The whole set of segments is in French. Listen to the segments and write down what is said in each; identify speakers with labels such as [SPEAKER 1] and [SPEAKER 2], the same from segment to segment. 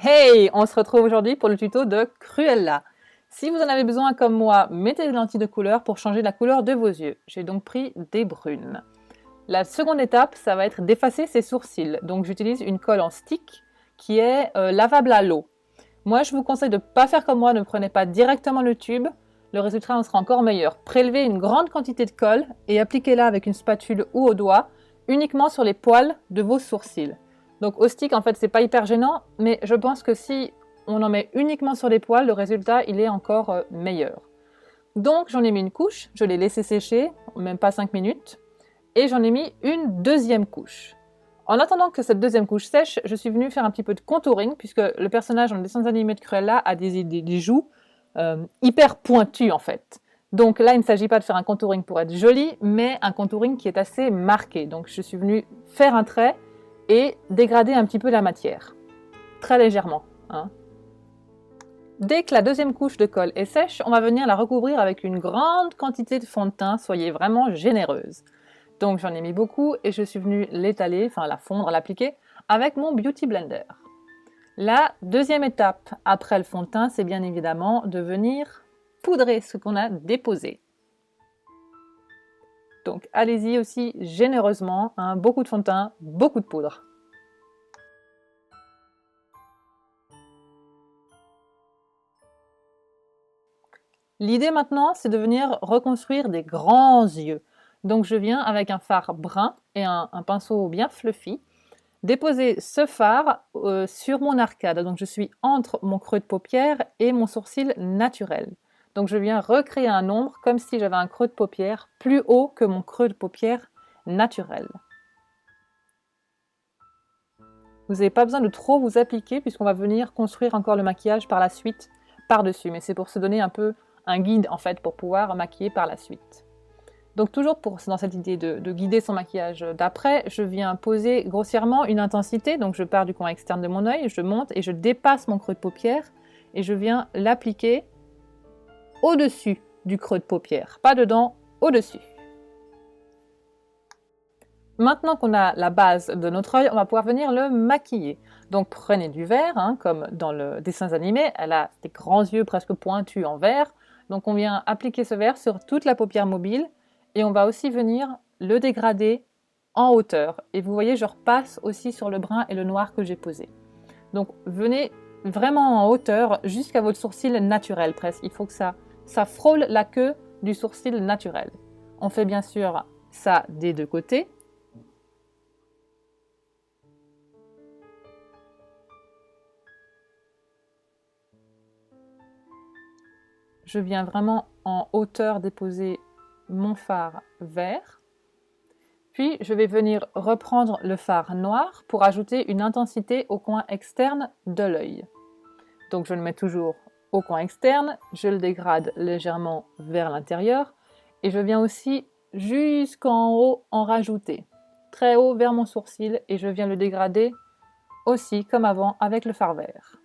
[SPEAKER 1] Hey, on se retrouve aujourd'hui pour le tuto de Cruella. Si vous en avez besoin comme moi, mettez des lentilles de couleur pour changer la couleur de vos yeux. J'ai donc pris des brunes. La seconde étape, ça va être d'effacer ses sourcils. Donc j'utilise une colle en stick qui est lavable à l'eau. Moi, je vous conseille de ne pas faire comme moi, ne prenez pas directement le tube. Le résultat en sera encore meilleur. Prélevez une grande quantité de colle et appliquez-la avec une spatule ou au doigt, uniquement sur les poils de vos sourcils. Donc au stick, en fait, c'est pas hyper gênant, mais je pense que si on en met uniquement sur les poils, le résultat, il est encore meilleur. Donc j'en ai mis une couche, je l'ai laissé sécher, même pas 5 minutes, et j'en ai mis une deuxième couche. En attendant que cette deuxième couche sèche, je suis venue faire un petit peu de contouring, puisque le personnage dans le dessin animé de Cruella a des joues hyper pointues en fait. Donc là, il ne s'agit pas de faire un contouring pour être joli, mais un contouring qui est assez marqué. Donc je suis venue faire un trait et dégrader un petit peu la matière, très légèrement. Dès que la deuxième couche de colle est sèche, on va venir la recouvrir avec une grande quantité de fond de teint, soyez vraiment généreuse. Donc j'en ai mis beaucoup et je suis venue l'étaler, enfin la fondre, l'appliquer avec mon Beauty Blender. La deuxième étape après le fond de teint, c'est bien évidemment de venir poudrer ce qu'on a déposé. Donc allez-y aussi généreusement, beaucoup de fond de teint, beaucoup de poudre. L'idée maintenant, c'est de venir reconstruire des grands yeux. Donc je viens avec un fard brun et un pinceau bien fluffy, déposer ce fard sur mon arcade. Donc je suis entre mon creux de paupière et mon sourcil naturel. Donc je viens recréer un ombre comme si j'avais un creux de paupière plus haut que mon creux de paupière naturel. Vous n'avez pas besoin de trop vous appliquer puisqu'on va venir construire encore le maquillage par la suite par-dessus. Mais c'est pour se donner un peu un guide en fait pour pouvoir maquiller par la suite. Donc toujours dans cette idée de guider son maquillage d'après, je viens poser grossièrement une intensité. Donc je pars du coin externe de mon œil, je monte et je dépasse mon creux de paupière et je viens l'appliquer au-dessus du creux de paupière. Pas dedans, au-dessus. Maintenant qu'on a la base de notre œil, on va pouvoir venir le maquiller. Donc prenez du vert, comme dans le dessin animé, elle a des grands yeux presque pointus en vert. Donc on vient appliquer ce vert sur toute la paupière mobile et on va aussi venir le dégrader en hauteur. Et vous voyez, je repasse aussi sur le brun et le noir que j'ai posé. Donc venez vraiment en hauteur jusqu'à votre sourcil naturel presque. Il faut que ça frôle la queue du sourcil naturel. On fait bien sûr ça des deux côtés. Je viens vraiment en hauteur déposer mon fard vert. Puis je vais venir reprendre le fard noir pour ajouter une intensité au coin externe de l'œil. Donc je le mets toujours au coin externe, je le dégrade légèrement vers l'intérieur et je viens aussi jusqu'en haut en rajouter. Très haut vers mon sourcil et je viens le dégrader aussi comme avant avec le fard vert.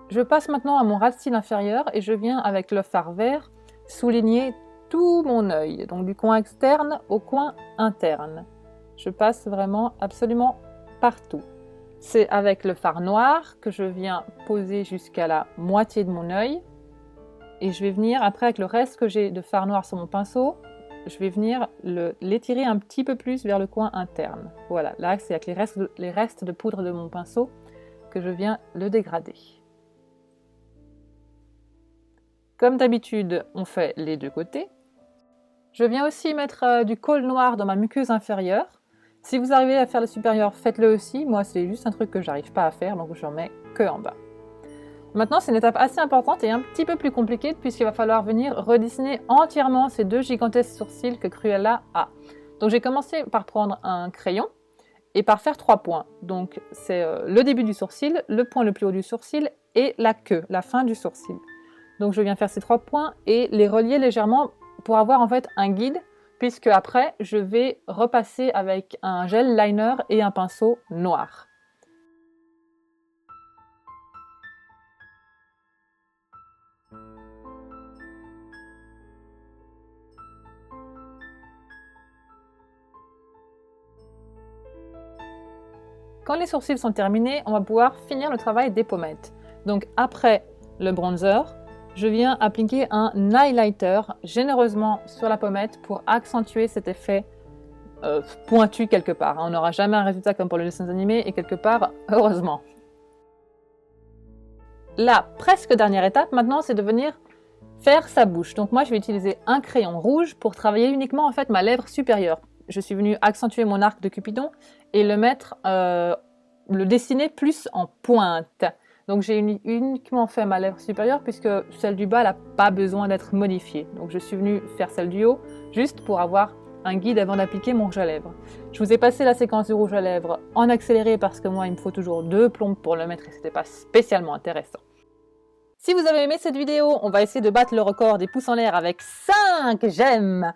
[SPEAKER 1] Je passe maintenant à mon ras de cils inférieur et je viens avec le fard vert souligner tout mon œil, donc du coin externe au coin interne. Je passe vraiment absolument partout. C'est avec le fard noir que je viens poser jusqu'à la moitié de mon œil et je vais venir après avec le reste que j'ai de fard noir sur mon pinceau, je vais venir l'étirer un petit peu plus vers le coin interne. Voilà, là c'est avec les restes de poudre de mon pinceau que je viens le dégrader. Comme d'habitude, on fait les deux côtés. Je viens aussi mettre du col noir dans ma muqueuse inférieure. Si vous arrivez à faire le supérieur, faites-le aussi. Moi, c'est juste un truc que j'arrive pas à faire, donc j'en mets que en bas. Maintenant, c'est une étape assez importante et un petit peu plus compliquée puisqu'il va falloir venir redessiner entièrement ces deux gigantesques sourcils que Cruella a. Donc j'ai commencé par prendre un crayon et par faire 3 points. Donc c'est le début du sourcil, le point le plus haut du sourcil et la queue, la fin du sourcil. Donc je viens faire ces 3 points et les relier légèrement pour avoir en fait un guide, puisque après je vais repasser avec un gel liner et un pinceau noir. Quand les sourcils sont terminés, on va pouvoir finir le travail des pommettes. Donc après le bronzer, je viens appliquer un highlighter généreusement sur la pommette pour accentuer cet effet pointu quelque part. On n'aura jamais un résultat comme pour les dessins animés et quelque part, heureusement. La presque dernière étape maintenant, c'est de venir faire sa bouche. Donc moi, je vais utiliser un crayon rouge pour travailler uniquement en fait ma lèvre supérieure. Je suis venue accentuer mon arc de Cupidon et le dessiner plus en pointe. Donc j'ai uniquement fait ma lèvre supérieure puisque celle du bas n'a pas besoin d'être modifiée. Donc je suis venue faire celle du haut juste pour avoir un guide avant d'appliquer mon rouge à lèvres. Je vous ai passé la séquence du rouge à lèvres en accéléré parce que moi il me faut toujours 2 plombes pour le mettre et c'était pas spécialement intéressant. Si vous avez aimé cette vidéo, on va essayer de battre le record des pouces en l'air avec 5 j'aime.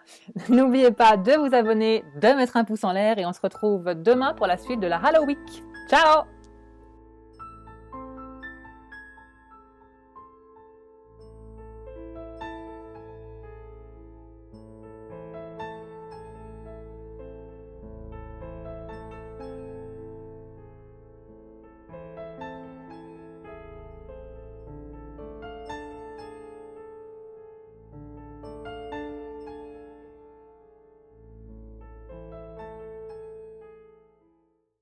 [SPEAKER 1] N'oubliez pas de vous abonner, de mettre un pouce en l'air et on se retrouve demain pour la suite de la Halloween. Ciao!